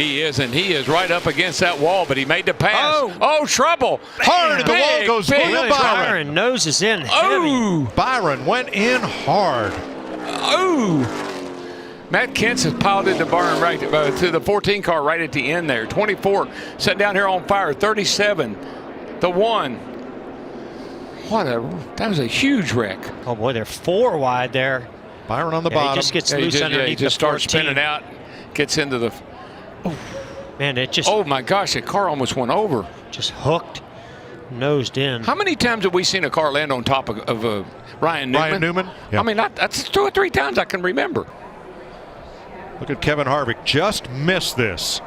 he is, and he is right up against that wall, but he made the pass. Oh, trouble. Hard, and the wall goes William Byron noses in heavy. Byron went in hard. Matt Kent's has piled into Byron right to the 14 car right at the end there. 24 sitting down here on fire. 37, the 1. That was a huge wreck. Oh boy, they're 4 wide there. Byron on the bottom. He just gets loose underneath he just the 14. starts spinning out, gets into the. Man, it just. Oh my gosh, the car almost went over. Just hooked, nosed in. How many times have we seen a car land on top of Ryan Newman? Ryan Newman? Yeah. I mean, that's 2 or 3 times I can remember. Look at Kevin Harvick, just missed this.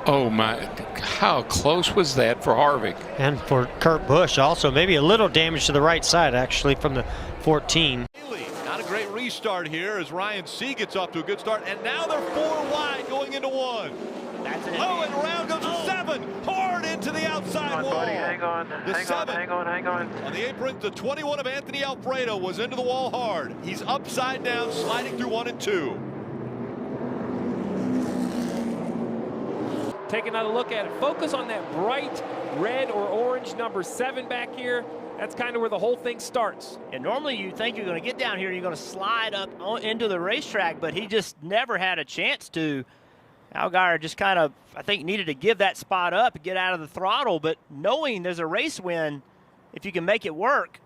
Oh my, how close was that for Harvick? And for Kurt Busch also, maybe a little damage to the right side actually from the 14. Not a great restart here as Ryan C gets off to a good start, and now they're 4 wide going into 1. That's it. Oh, and around goes the 7, hard into the outside wall. Buddy, hang on, hang on. On the apron, the 21 of Anthony Alfredo was into the wall hard. He's upside down, sliding through 1 and 2. Take another look at it. Focus on that bright red or orange number 7 back here. That's kind of where the whole thing starts. And normally you think you're going to get down here and you're going to slide up into the racetrack, but he just never had a chance to. Allgaier just kind of, I think, needed to give that spot up and get out of the throttle, but knowing there's a race win, if you can make it work,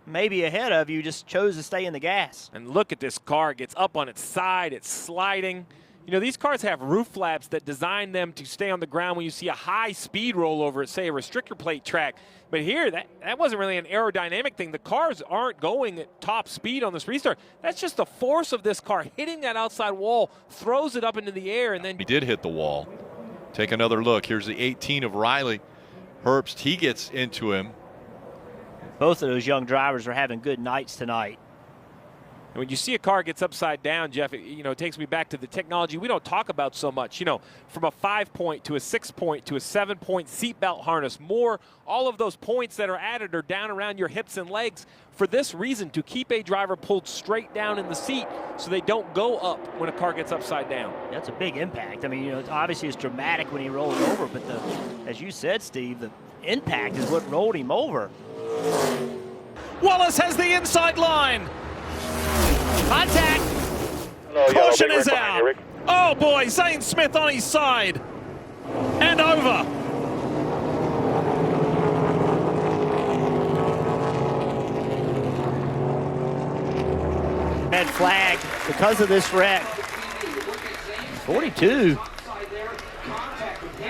maybe ahead of you, just chose to stay in the gas. And look at this car. It gets up on its side. It's sliding. You know, these cars have roof flaps that design them to stay on the ground when you see a high speed rollover at, say, a restrictor plate track. But here, that wasn't really an aerodynamic thing. The cars aren't going at top speed on this restart. That's just the force of this car hitting that outside wall, throws it up into the air, and then He did hit the wall. Take another look. Here's the 18 of Riley Herbst. He gets into him. Both of those young drivers are having good nights tonight. And when you see a car gets upside down, Jeff, it takes me back to the technology we don't talk about so much. You know, from a 5-point to a 6-point to a 7-point seatbelt harness, all of those points that are added are down around your hips and legs for this reason, to keep a driver pulled straight down in the seat so they don't go up when a car gets upside down. That's a big impact. I mean, obviously it's dramatic when he rolls over, but as you said, Steve, the impact is what rolled him over. Wallace has the inside line. Contact. Caution is out. Oh boy, Zane Smith on his side. And over. Red flag because of this wreck. 42.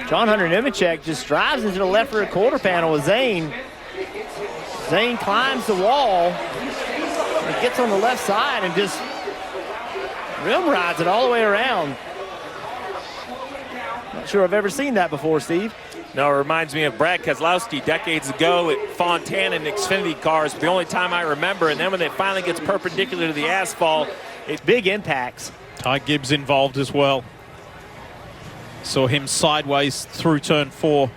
John Hunter Nemechek just drives into the left rear quarter panel with Zane. Zane climbs the wall. He gets on the left side and just rim rides it all the way around. Not sure I've ever seen that before, Steve. No, it reminds me of Brad Keselowski decades ago at Fontana and Xfinity cars. The only time I remember, and then when it finally gets perpendicular to the asphalt, it's big impacts. Ty Gibbs involved as well. Saw him sideways through turn 4.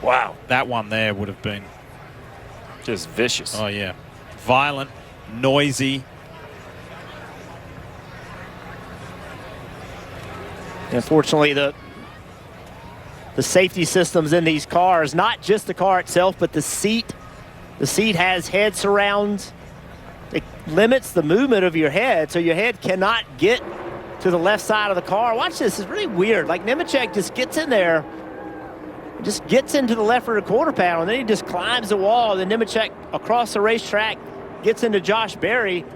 Wow. That one there would have been just vicious. Oh yeah, violent, noisy. Unfortunately, the safety systems in these cars, not just the car itself, but the seat. The seat has head surrounds. It limits the movement of your head, so your head cannot get to the left side of the car. Watch this, it's really weird. Like Nemechek just gets in there, just gets into the left rear quarter panel, and then he just climbs the wall. Then Nemechek across the racetrack gets into Josh Berry.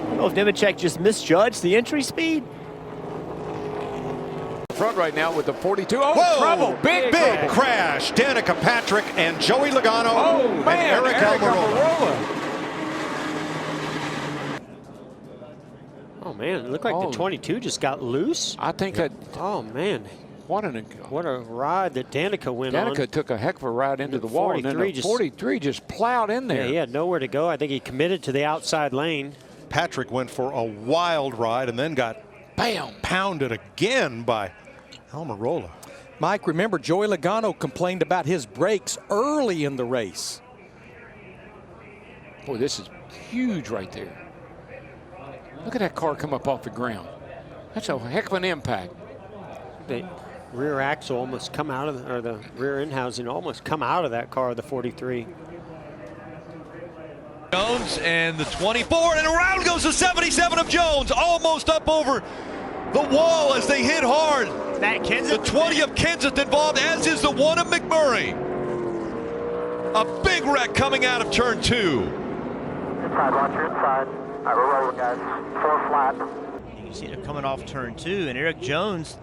I don't know if Nemechek just misjudged the entry speed. Front right now with the 42. Oh, Whoa, trouble. Big crash. Danica Patrick and Joey Logano and Eric Almirola. Oh man, it looked like the 22 just got loose. I think that. Oh man, what a ride that Danica went on. Danica took a heck of a ride into the wall, and then the 43 just plowed in there. Yeah, he had nowhere to go. I think he committed to the outside lane. Patrick went for a wild ride and then got pounded again by Almirola. Mike, remember Joey Logano complained about his brakes early in the race. Boy, this is huge right there. Look at that car come up off the ground. That's a heck of an impact. The rear axle almost come out of, or the rear end housing almost come out of that car, the 43. Jones and the 24, and around goes the 77 of Jones, almost up over the wall as they hit hard. That Kenseth. The 20 of Kenseth involved, as is the 1 of McMurray. A big wreck coming out of turn 2. Inside, watch your inside. All right, we're rolling, guys. 4 flat. You see they're coming off turn 2, and Eric Jones,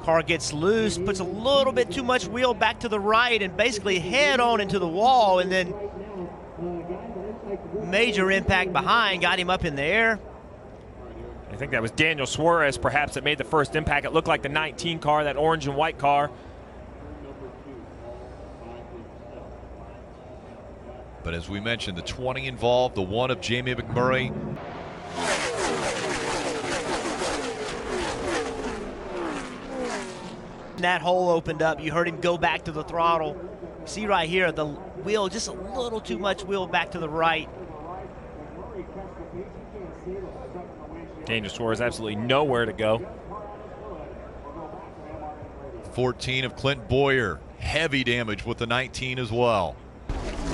car gets loose, puts a little bit too much wheel back to the right, and basically head on into the wall, and then major impact behind, got him up in the air. I think that was Daniel Suarez perhaps that made the first impact. It looked like the 19 car, that orange and white car. But as we mentioned, the 20 involved, the 1 of Jamie McMurray. That hole opened up. You heard him go back to the throttle. See right here, the wheel, just a little too much wheel back to the right. Daniel Suarez absolutely nowhere to go. 14 of Clint Boyer, heavy damage with the 19 as well.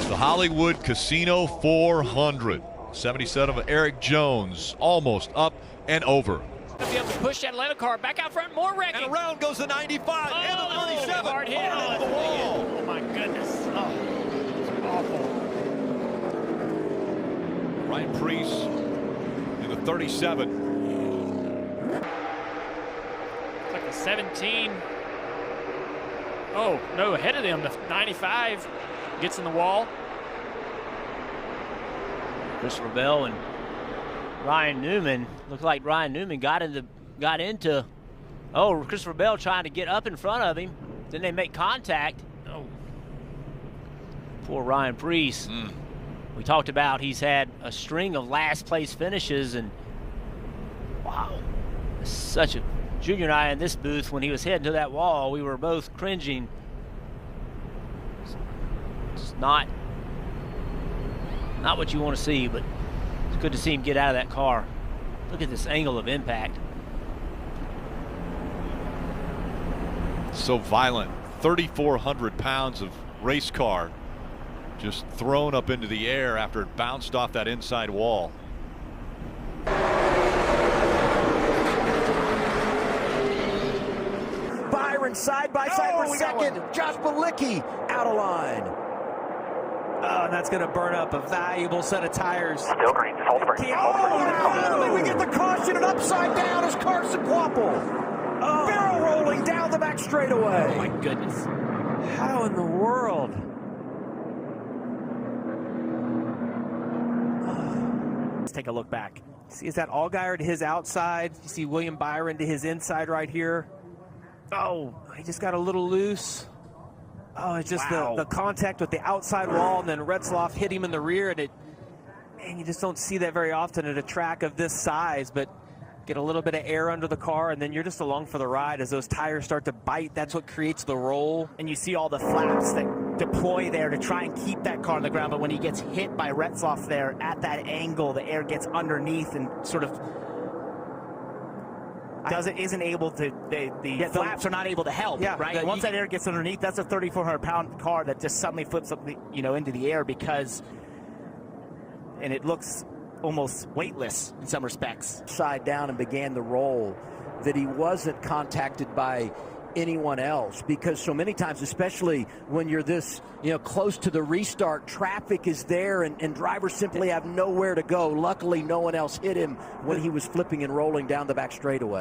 The Hollywood Casino 400, 77 of Eric Jones, almost up and over. Be able to push that Atlanta car back out front, more wrecking. And around goes the 95 and the 97. Hard hit. Into the wall. Oh my goodness. Oh, it's awful. Ryan Preece in the 37. It's like a 17. Oh, no, ahead of them. The 95 gets in the wall. Christopher Bell and Ryan Newman. Looked like Ryan Newman got into. Oh, Christopher Bell trying to get up in front of him. Then they make contact. Oh. Poor Ryan Preece. We talked about he's had a string of last place finishes, and wow, such a Junior and I in this booth, when he was heading to that wall, we were both cringing. It's not what you want to see, but it's good to see him get out of that car. Look at this angle of impact. So violent. 3,400 pounds of race car just thrown up into the air after it bounced off that inside wall. Byron side by side for second. Josh Balicki out of line. Oh, and that's going to burn up a valuable set of tires. Still green, full spring. Oh, we get the caution and upside down as Carson Quapple. Barrel rolling down the back straightaway. Oh, my goodness. How in the world? Let's take a look back. See, is that Allgaier to his outside? You see William Byron to his inside right here. Oh, he just got a little loose. Oh, it's just the contact with the outside wall, and then Retzloff hit him in the rear, and you just don't see that very often at a track of this size, but get a little bit of air under the car, and then you're just along for the ride as those tires start to bite. That's what creates the roll. And you see all the flaps that deploy there to try and keep that car on the ground, but when he gets hit by Retzloff there at that angle, the air gets underneath and sort of isn't able to, the flaps are not able to help, right? Once that air gets underneath, that's a 3,400-pound car that just suddenly flips up, into the air and it looks almost weightless in some respects. Side down and began the roll, that he wasn't contacted by anyone else, because so many times, especially when you're this close to the restart, traffic is there and drivers simply have nowhere to go. Luckily, no one else hit him when he was flipping and rolling down the back straightaway.